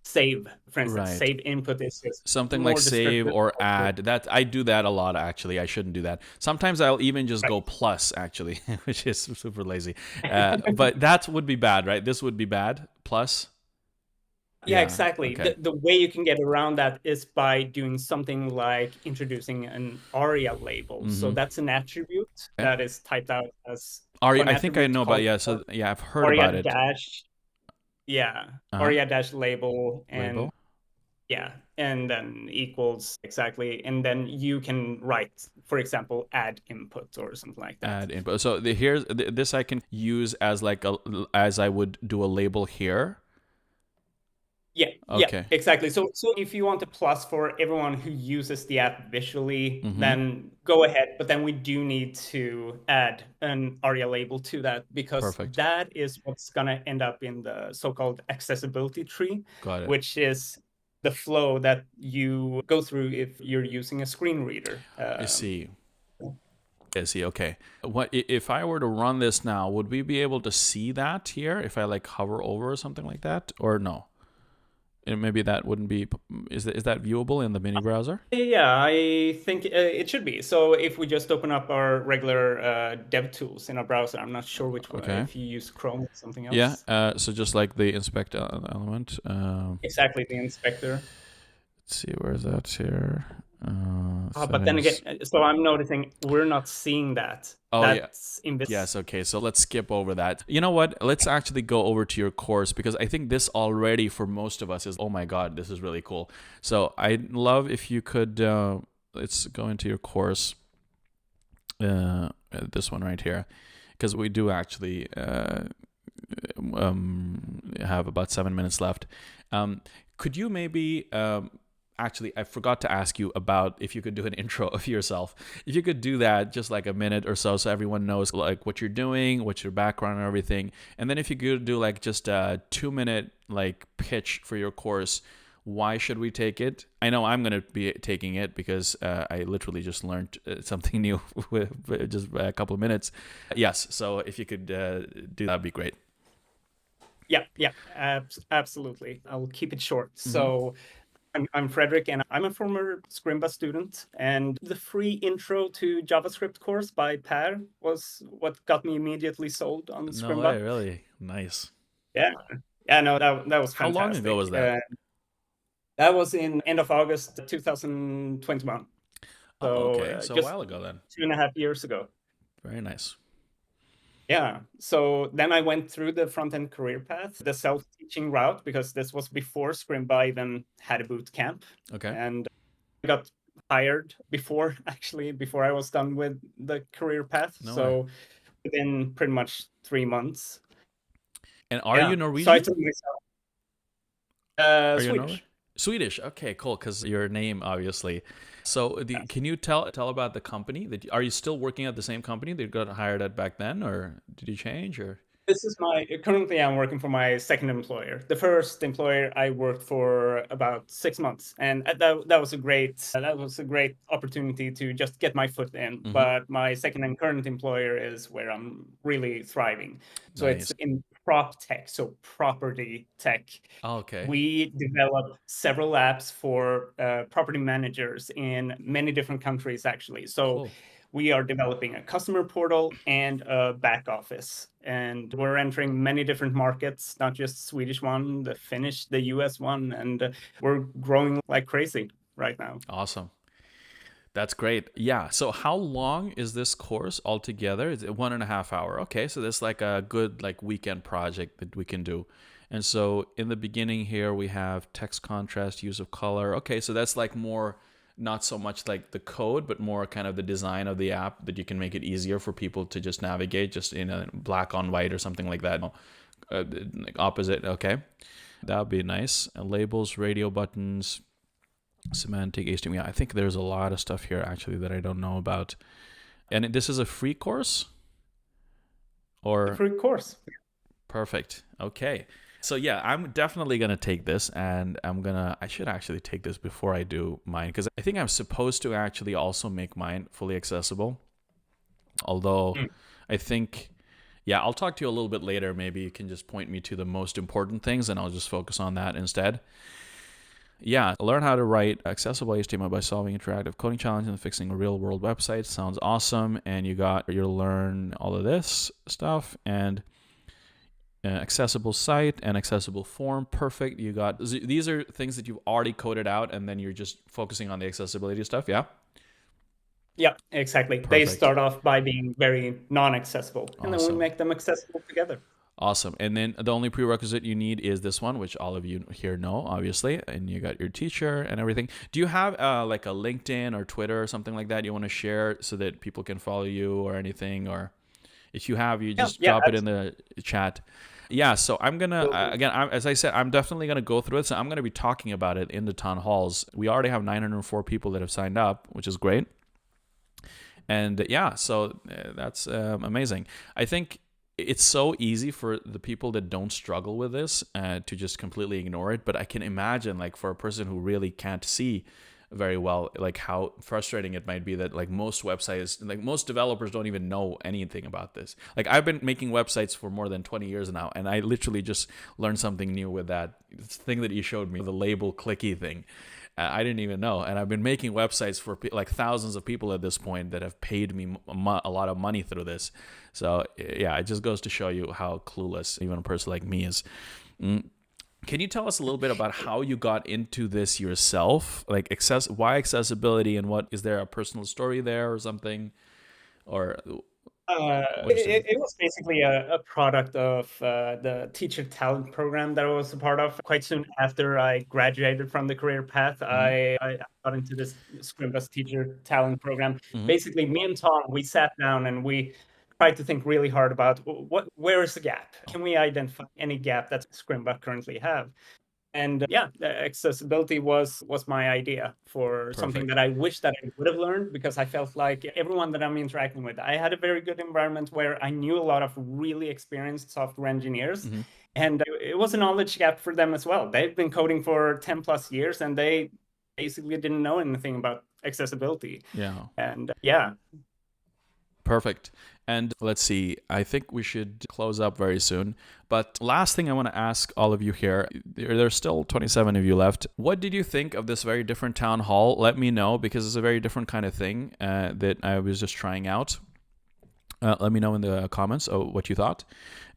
save, for instance. Save input is just something like save or add. That I do that a lot actually. I shouldn't do that. Sometimes I'll even just go plus actually, which is super lazy. But that would be bad, right? This would be bad. Plus. Yeah, exactly. Okay. The way you can get around that is by doing something like introducing an ARIA label. So that's an attribute that is typed out as ARIA. I think I know about So yeah, I've heard ARIA about it. ARIA dash label and and then equals exactly, and then you can write, for example, add input or something like that. Add input. So this I can use as as I would do a label here. Yeah, okay. Yeah, exactly. So if you want a plus for everyone who uses the app visually, then go ahead. But then we do need to add an ARIA label to that because that is what's going to end up in the so-called accessibility tree, which is the flow that you go through if you're using a screen reader. I see. Okay. What if I were to run this now? Would we be able to see that here if I hover over or something like that, or no? And maybe that wouldn't be. Is that viewable in the mini browser? Yeah, I think it should be. So if we just open up our regular dev tools in our browser, I'm not sure which one. If you use Chrome or something else. Yeah. So just like the inspect element. Exactly, the inspector. Let's see, where is that here? But then again, so I'm noticing we're not seeing that. That's invisible. Yes, okay, so let's skip over that. You know what? Let's actually go over to your course because I think this already for most of us is, oh my God, this is really cool. So I'd love if you could, let's go into your course, this one right here, because we do actually have about 7 minutes left. Could you maybe... Actually, I forgot to ask you about if you could do an intro of yourself. If you could do that, just like a minute or so everyone knows what you're doing, what's your background and everything. And then if you could do just a 2-minute pitch for your course, why should we take it? I know I'm going to be taking it because I literally just learned something new with just a couple of minutes. Yes, so if you could do that, would be great. Yeah, yeah, absolutely. I'll keep it short. Hmm. So I'm Frederick, and I'm a former Scrimba student. And the free intro to JavaScript course by Per was what got me immediately sold on No way, Scrimba. really nice. Yeah, yeah, no, that was How long ago fantastic. was that? That was in end of August 2021. Oh, So okay, so a just while ago then. 2.5 years ago. Very nice. Yeah. So then I went through the front end career path, the self teaching route, because this was before Scrimba even had a boot camp. Okay. And I got hired before, actually, before I was done with the career path. No way. So within pretty much 3 months. And are Yeah. you So I Norwegian? told myself, Are you Norway? Swedish. Swedish. Okay, cool. Because your name, obviously. So, can you tell about the company? That are you still working at the same company that you got hired at back then, or did you change? Or This is my currently I'm working for my second employer. The first employer I worked for about 6 months, and that was a great opportunity to just get my foot in. hmm. But my second and current employer is where I'm really thriving. So it's Nice. in prop tech, so property tech. Oh, okay. We develop several apps for property managers in many different countries, actually. So Cool. we are developing a customer portal and a back office. And we're entering many different markets, not just Swedish one, the Finnish, the US one, and we're growing like crazy right now. Awesome. That's great. Yeah. So how long is this course altogether? Is it 1.5 hour? Okay. So that's like a good like weekend project that we can do. And so in the beginning here we have text contrast, use of color. Okay, so that's like more not so much like the code, but more kind of the design of the app that you can make it easier for people to just navigate just in a black on white or something like that. Like opposite. Okay. That would be nice. Labels, radio buttons, semantic HTML. I think there's a lot of stuff here actually that I don't know about. And this is a free course A or free course. perfect. Okay. So yeah, I'm definitely going to take this and I should actually take this before I do mine because I think I'm supposed to actually also make mine fully accessible. Although Mm. I think yeah, I'll talk to you a little bit later. Maybe you can just point me to the most important things and I'll just focus on that instead. Yeah, learn how to write accessible HTML by solving interactive coding challenges and fixing real world websites. Sounds awesome. And you'll learn all of this stuff and accessible site and accessible form. Perfect. You got these are things that you've already coded out and then you're just focusing on the accessibility stuff. Yeah. Yeah, exactly. They Perfect. start off by being very non-accessible, and then we Awesome. make them accessible together. Awesome. And then the only prerequisite you need is this one, which all of you here know, obviously. And you got your teacher and everything. Do you have like a LinkedIn or Twitter or something like that you want to share so that people can follow you or anything? Or if you have, you Yeah, just yeah, drop it in the chat. Yeah, so I'm gonna absolutely. again, as I said, I'm definitely gonna go through it. So I'm gonna be talking about it in the town halls. We already have 904 people that have signed up, which is great. And yeah, so that's amazing. I think it's so easy for the people that don't struggle with this to just completely ignore it. But I can imagine, like, for a person who really can't see very well, like how frustrating it might be that like most websites, like most developers don't even know anything about this. Like I've been making websites for more than 20 years now, and I literally just learned something new with that thing that you showed me, the label clicky thing. I didn't even know. And I've been making websites for like thousands of people at this point that have paid me a lot of money through this. So yeah, it just goes to show you how clueless even a person like me is. Mm. Can you tell us a little bit about how you got into this yourself? Like why accessibility and what is there a personal story there or something? Or interesting. It was basically a product of the teacher talent program that I was a part of. Quite soon after I graduated from the career path, Mm-hmm. I got into this Scrimba's teacher talent program. Mm-hmm. Basically, me and Tom, we sat down and we tried to think really hard about where is the gap? Can we identify any gap that Scrimba currently have? And yeah, accessibility was my idea for something Perfect. that I wish that I would have learned because I felt like everyone that I'm interacting with, I had a very good environment where I knew a lot of really experienced software engineers, Mm-hmm. and it was a knowledge gap for them as well. They've been coding for 10 plus years and they basically didn't know anything about accessibility. Yeah. And yeah, Perfect. And let's see, I think we should close up very soon. But last thing I want to ask all of you here, there's still 27 of you left. What did you think of this very different town hall? Let me know, because it's a very different kind of thing that I was just trying out. Let me know in the comments what you thought.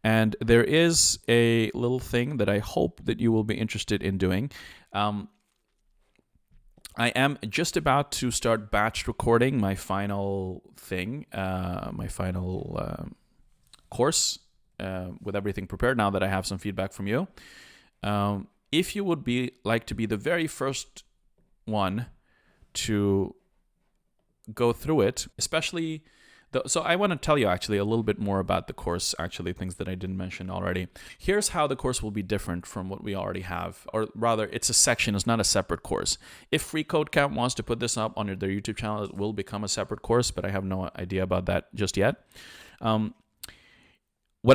And there is a little thing that I hope that you will be interested in doing. I am just about to start batch recording my final thing, my final course with everything prepared now that I have some feedback from you. If you would like to be the very first one to go through it, especially... So I want to tell you actually a little bit more about the course, actually things that I didn't mention already. Here's how the course will be different from what we already have, or rather it's a section, it's not a separate course. If Free Code Camp wants to put this up on their YouTube channel, it will become a separate course, but I have no idea about that just yet. What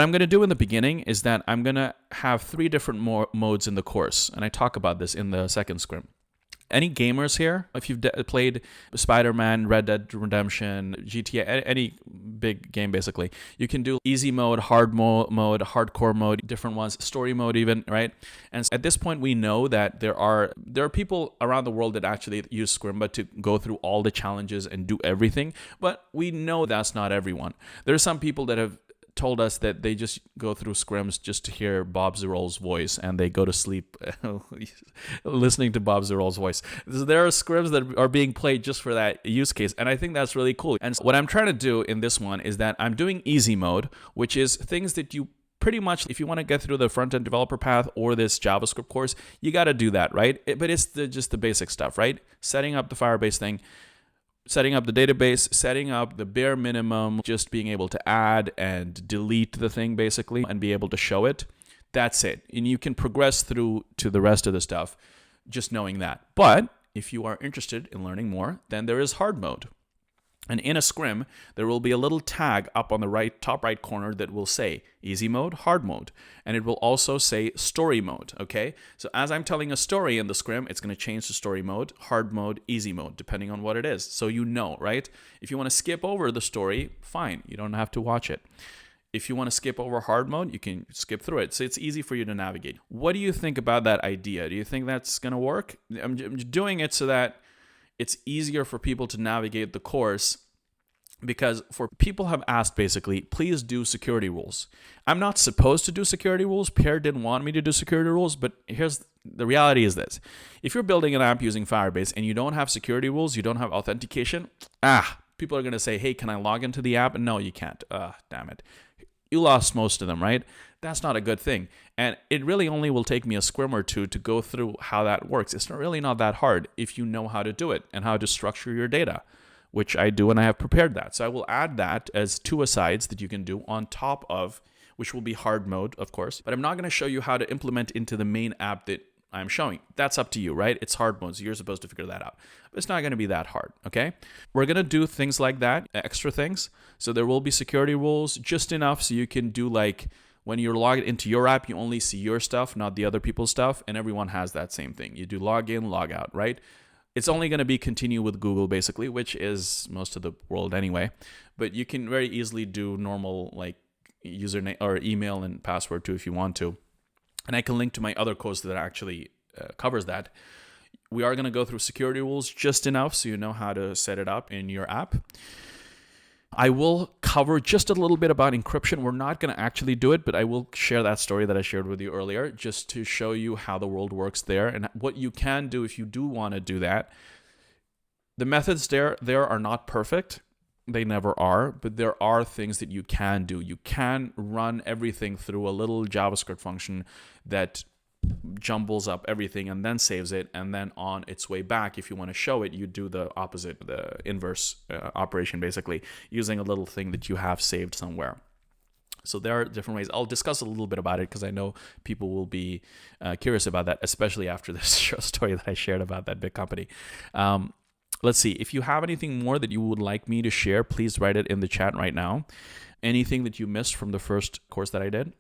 I'm going to do in the beginning is that I'm going to have 3 different modes in the course, and I talk about this in the second scrim. Any gamers here, if you've played Spider-Man, Red Dead Redemption, GTA, any big game basically, you can do easy mode, hard mode, hardcore mode, different ones, story mode even, right? And at this point, we know that there are people around the world that actually use Scrimba to go through all the challenges and do everything, but we know that's not everyone. There are some people that have told us that they just go through scrims just to hear Bob Zerol's voice, and they go to sleep listening to Bob Zerol's voice. So there are scrims that are being played just for that use case, and I think that's really cool. And what I'm trying to do in this one is that I'm doing easy mode, which is things that you pretty much, if you want to get through the front-end developer path or this JavaScript course, you got to do that, right? But it's just the basic stuff, right? Setting up the Firebase thing, setting up the database, setting up the bare minimum, just being able to add and delete the thing basically and be able to show it. That's it. And you can progress through to the rest of the stuff just knowing that. But if you are interested in learning more, then there is hard mode. And in a scrim, there will be a little tag up on the top right corner that will say easy mode, hard mode. And it will also say story mode, okay? So as I'm telling a story in the scrim, it's going to change to story mode, hard mode, easy mode, depending on what it is. So you know, right? If you want to skip over the story, fine. You don't have to watch it. If you want to skip over hard mode, you can skip through it. So it's easy for you to navigate. What do you think about that idea? Do you think that's going to work? I'm doing it so that it's easier for people to navigate the course, because people have asked basically, please do security rules. I'm not supposed to do security rules. Pierre didn't want me to do security rules, but here's the reality is this. If you're building an app using Firebase and you don't have security rules, you don't have authentication, people are going to say, hey, can I log into the app? And no, you can't. Damn it. You lost most of them, right? That's not a good thing. And it really only will take me a scrim or two to go through how that works. It's really not that hard if you know how to do it and how to structure your data, which I do, and I have prepared that. So I will add that as 2 asides that you can do on top of, which will be hard mode, of course. But I'm not going to show you how to implement into the main app that I'm showing. That's up to you, right? It's hard mode, so you're supposed to figure that out. But it's not going to be that hard, okay? We're going to do things like that, extra things. So there will be security rules, just enough so you can do like, when you're logged into your app, you only see your stuff, not the other people's stuff, and everyone has that same thing. You do log in, log out, right? It's only going to be continue with Google, basically, which is most of the world anyway. But you can very easily do normal like username or email and password too if you want to. And I can link to my other course that actually covers that. We are going to go through security rules just enough so you know how to set it up in your app. I will cover just a little bit about encryption. We're not going to actually do it, but I will share that story that I shared with you earlier just to show you how the world works there and what you can do if you do want to do that. The methods there are not perfect. They never are, but there are things that you can do. You can run everything through a little JavaScript function that jumbles up everything and then saves it, and then on its way back, if you want to show it, you do the opposite, the inverse operation, basically using a little thing that you have saved somewhere. So there are different ways. I'll discuss a little bit about it because I know people will be curious about that, especially after this story that I shared about that big company. Let's see. If you have anything more that you would like me to share, please write it in the chat right now. Anything that you missed from the first course that I did?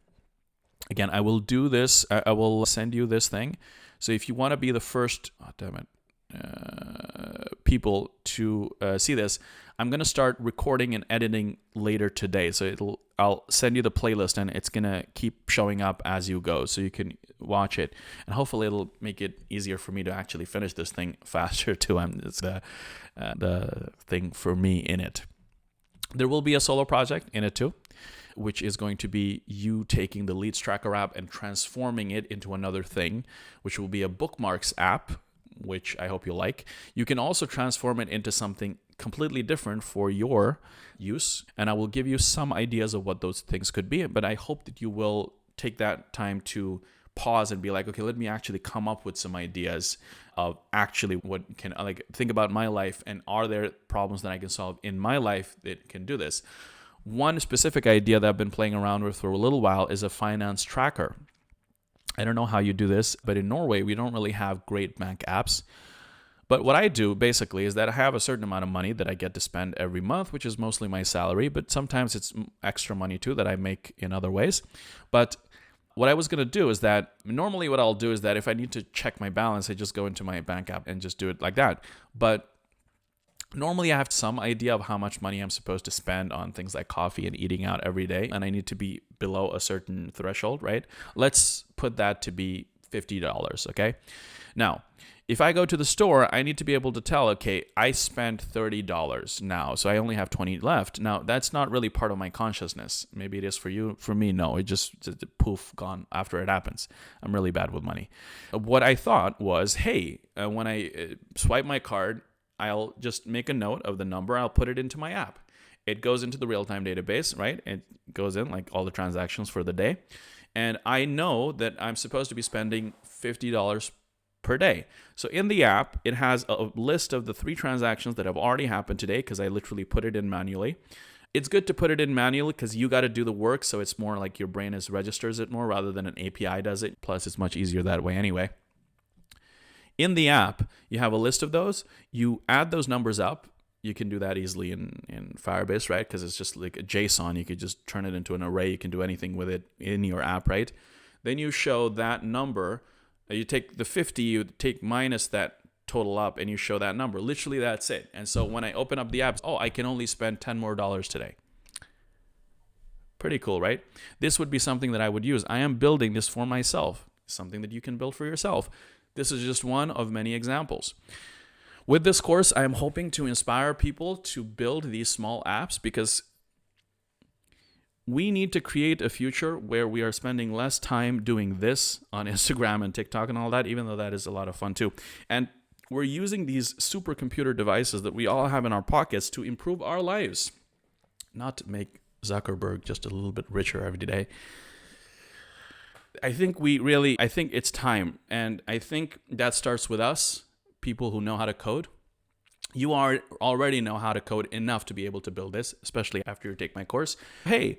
Again, I will do this. I will send you this thing. So if you want to be the first, people to see this, I'm going to start recording and editing later today. So I'll send you the playlist, and it's going to keep showing up as you go, so you can watch it. And hopefully it'll make it easier for me to actually finish this thing faster too. It's the thing for me in it. There will be a solo project in it too, which is going to be you taking the Leads Tracker app and transforming it into another thing, which will be a bookmarks app, which I hope you like. You can also transform it into something completely different for your use, and I will give you some ideas of what those things could be, but I hope that you will take that time to pause and be like, okay, let me actually come up with some ideas of actually what can, like, think about my life, and are there problems that I can solve in my life that can do this. One specific idea that I've been playing around with for a little while is a finance tracker. I don't know how you do this, but in Norway, we don't really have great bank apps. But what I do basically is that I have a certain amount of money that I get to spend every month, which is mostly my salary, but sometimes it's extra money too that I make in other ways. But what I was going to do is that normally what I'll do is that if I need to check my balance, I just go into my bank app and just do it like that. But normally I have some idea of how much money I'm supposed to spend on things like coffee and eating out every day, and I need to be below a certain threshold, right? Let's put that to be $50, okay? Now, if I go to the store, I need to be able to tell, okay, I spent $30 now, so I only have 20 left. Now, that's not really part of my consciousness. Maybe it is for you. For me, no. It just poof, gone after it happens. I'm really bad with money. What I thought was, hey, when I swipe my card, I'll just make a note of the number. I'll put it into my app. It goes into the real-time database, right? It goes in, like, all the transactions for the day. And I know that I'm supposed to be spending $50 per day. So in the app, it has a list of the 3 transactions that have already happened today, because I literally put it in manually. It's good to put it in manually because you got to do the work, so it's more like your brain registers it more rather than an API does it. Plus, it's much easier that way anyway. In the app, you have a list of those. You add those numbers up. You can do that easily in Firebase, right? Because it's just like a JSON. You could just turn it into an array. You can do anything with it in your app, right? Then you show that number. You take the 50, you take minus that total up, and you show that number. Literally, that's it. And so when I open up the app, I can only spend $10 more today. Pretty cool, right? This would be something that I would use. I am building this for myself, something that you can build for yourself. This is just one of many examples. With this course, I am hoping to inspire people to build these small apps, because we need to create a future where we are spending less time doing this on Instagram and TikTok and all that, even though that is a lot of fun too. And we're using these supercomputer devices that we all have in our pockets to improve our lives, not to make Zuckerberg just a little bit richer every day. I think it's time. And I think that starts with us, people who know how to code. You already know how to code enough to be able to build this, especially after you take my course. Hey,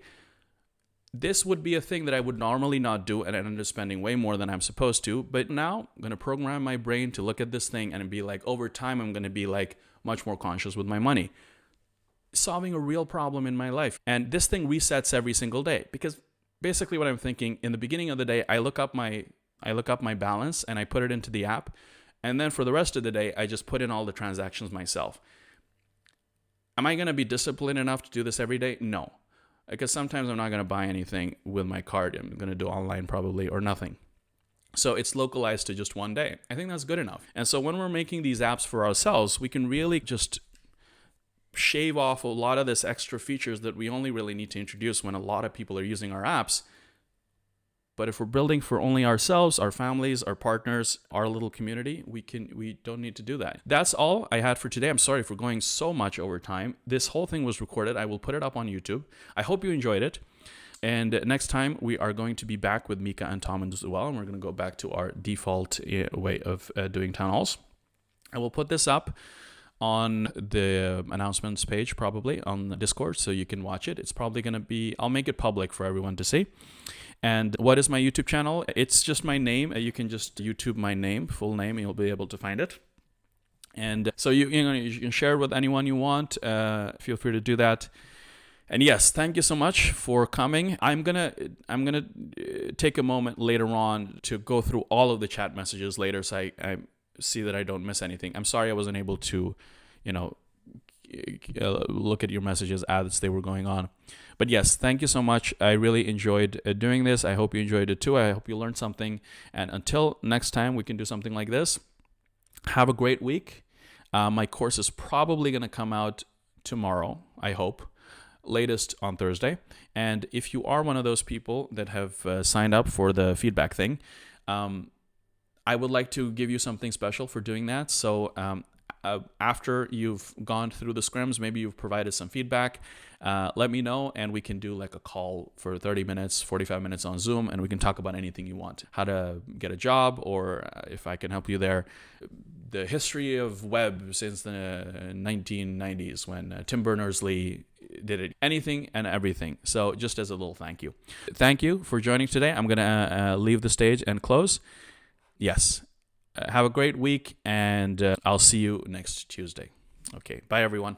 this would be a thing that I would normally not do, and I end up spending way more than I'm supposed to. But now I'm going to program my brain to look at this thing and be like, over time, I'm going to be like much more conscious with my money, solving a real problem in my life. And this thing resets every single day, because basically what I'm thinking in the beginning of the day, I look up my balance and I put it into the app. And then for the rest of the day, I just put in all the transactions myself. Am I going to be disciplined enough to do this every day? No. Because sometimes I'm not going to buy anything with my card. I'm going to do online probably, or nothing. So it's localized to just one day. I think that's good enough. And so when we're making these apps for ourselves, we can really just shave off a lot of this extra features that we only really need to introduce when a lot of people are using our apps. But if we're building for only ourselves, our families, our partners, our little community, we don't need to do that. That's all I had for today. I'm sorry for going so much over time. This whole thing was recorded. I will put it up on YouTube. I hope you enjoyed it. And next time we are going to be back with Mika and Tom as well. And we're going to go back to our default way of doing town halls. I will put this up on the announcements page, probably on the Discord, so you can watch it. It's probably going to be, I'll make it public for everyone to see. And what is my YouTube channel? It's just my name. You can just YouTube my name, full name, and you'll be able to find it. And so you can share it with anyone you want. Feel free to do that. And yes, thank you so much for coming. I'm gonna take a moment later on to go through all of the chat messages later, so see that I don't miss anything. I'm sorry I wasn't able to, you know, look at your messages as they were going on. But yes, thank you so much. I really enjoyed doing this. I hope you enjoyed it too. I hope you learned something. And until next time we can do something like this, have a great week. My course is probably going to come out tomorrow, I hope, latest on Thursday. And if you are one of those people that have signed up for the feedback thing, I would like to give you something special for doing that. So after you've gone through the scrims, maybe you've provided some feedback, let me know, and we can do like a call for 30 minutes, 45 minutes on Zoom, and we can talk about anything you want. How to get a job, or if I can help you there, the history of web since the 1990s when Tim Berners-Lee did it, anything and everything. So just as a little thank you. Thank you for joining today. I'm going to leave the stage and close. Yes. Have a great week, and I'll see you next Tuesday. Okay. Bye, everyone.